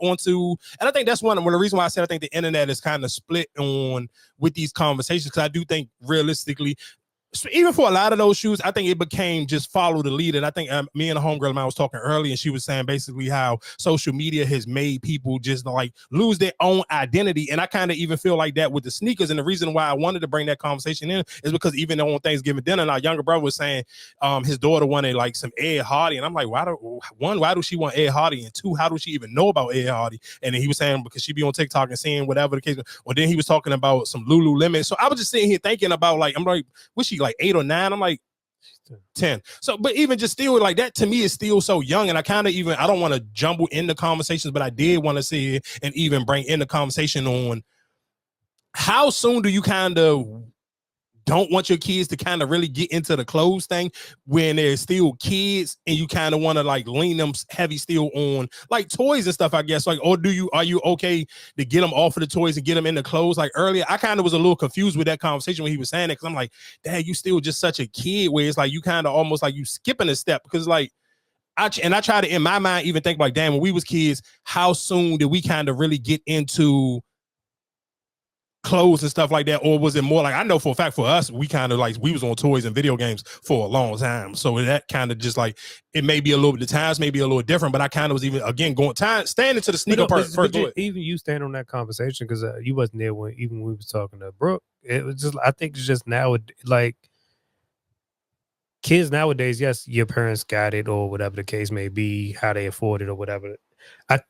onto, and I think that's one of the reasons why I said I think the internet is kind of split on with these conversations, because I do think realistically, even for a lot of those shoes, I think it became just follow the lead. And I think me and a homegirl of mine was talking earlier, and she was saying basically how social media has made people just like lose their own identity. And I kind of even feel like that with the sneakers. And the reason why I wanted to bring that conversation in is because even on Thanksgiving dinner, and our younger brother was saying his daughter wanted like some Ed Hardy. And I'm like, why do she want Ed Hardy? And two, how does she even know about Ed Hardy? And then he was saying because she be on TikTok and seeing whatever the case. Or then he was talking about some Lululemon. So I was just sitting here thinking about like, I'm like, was she like 8 or 9? I'm like 10. So, but even just still like that to me is still so young. And I kind of even, I don't want to jumble into conversations, but I did want to see it and even bring in the conversation on how soon do you kind of don't want your kids to kind of really get into the clothes thing when they're still kids, and you kind of want to like lean them heavy still on like toys and stuff, I guess. Like, or are you okay to get them off of the toys and get them into clothes? Like earlier, I kind of was a little confused with that conversation when he was saying it, because I'm like, Dad, you still just such a kid, where it's like you kind of almost like you skipping a step, because like I try to in my mind even think like, damn, when we was kids, how soon did we kind of really get into clothes and stuff like that? Or was it more like, I know for a fact for us, we kind of like, we was on toys and video games for a long time, so that kind of just like, it may be a little bit, the times may be a little different, but I kind of was even again standing to the sneaker part first. Even you stand on that conversation, because you wasn't there when we was talking to Brooke. It was just, I think it's just now like kids nowadays, yes, your parents got it or whatever the case may be, how they afford it or whatever.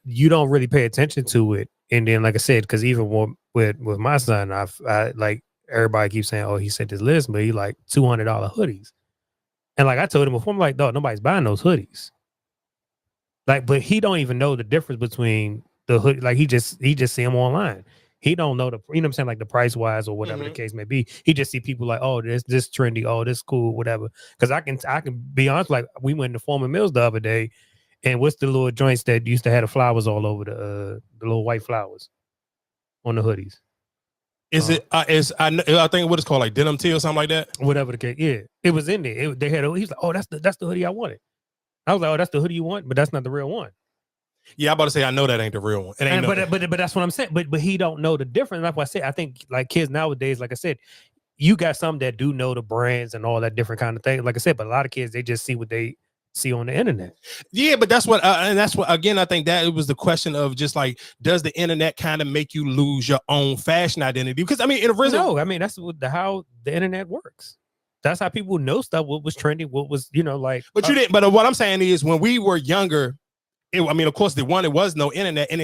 You don't really pay attention to it. And then, like I said, because even with my son, I like, everybody keeps saying, oh, he sent this list, but he like $200 hoodies. And like I told him before, I'm like, no, nobody's buying those hoodies. Like, but he don't even know the difference between the hoodie. Like he just see them online. He don't know you know what I'm saying, like the price wise or whatever the case may be. He just see people like, oh, this trendy, oh, this cool, whatever. Because I can be honest, like we went to Foreman Mills the other day, and what's the little joints that used to have the flowers all over the little white flowers on the hoodies? Is it? I think what it's called, like denim tee or something like that. Whatever the case, yeah, it was in there. They had. He's like, oh, that's the hoodie I wanted. I was like, oh, that's the hoodie you want, but that's not the real one. Yeah, I'm about to say, I know that ain't the real one. It ain't but that's what I'm saying. But he don't know the difference. That's why I say I think like kids nowadays, like I said, you got some that do know the brands and all that different kind of thing. Like I said, but a lot of kids, they just see what they see on the internet. Yeah, but that's what again, I think that it was the question of just like, does the internet kind of make you lose your own fashion identity? Because I mean, no, I mean that's how the internet works. That's how people know stuff. What was trendy? What was, like? But you didn't. But what I'm saying is, when we were younger, I mean, of course, it was no internet, and